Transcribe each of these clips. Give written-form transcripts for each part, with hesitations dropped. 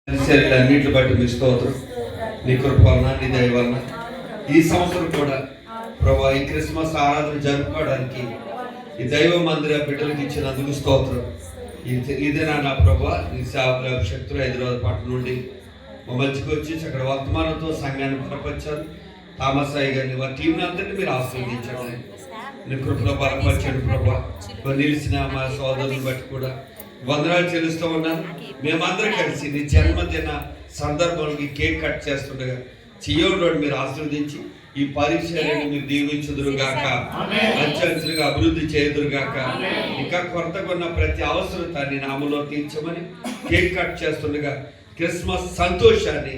అన్నింటిని బట్టి మీ స్తోత్రం, నీ కృప వలన, నీ దయ వలన ఈ సంవత్సరం కూడా ప్రభా ఈ క్రిస్మస్ ఆరాధన జరుపుకోవడానికి ఈ దైవ మందిర బిడ్డలకు ఇచ్చినందుకు స్తోత్రం. ఇదేనా నా ప్రభా ఈ సేవకుల శక్తులు హైదరాబాద్ పట్టణం నుండి మా మధ్యకి వచ్చి అక్కడ వర్తమానంతో సంఘాన్ని బలపరిచారు. థామస్ అయ్య గారిని వారి టీంని అందరినీ మీరు ఆశీర్వదించండి. నీ కృపలో బలపరిచాడు ప్రభా. నిలిచిన మా సోదరుని బట్టి కూడా వందనాలు చెల్లిస్తూ ఉన్నాను. మేమందరం కలిసి నీ జన్మదిన సందర్భంలో కేక్ కట్ చేస్తుండగా చియోడు మీరు ఆశీర్వదించి ఈ పరిచయాన్ని మీరు దీవించుదురుగాక, అంచెలుగా అభివృద్ధి చేయుదురుగాక. ఇంకా కొరతగా ఉన్న ప్రతి అవసరత నీ నామములో తీర్చమని కేక్ కట్ చేస్తుండగా క్రిస్మస్ సంతోషాన్ని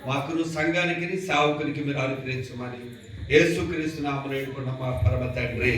మాకును సంఘానికి సేవకునికి మీరు అనుగ్రహించమని యేసుక్రీస్తు నామములో వేడుకున్న మా పరమ తండ్రి.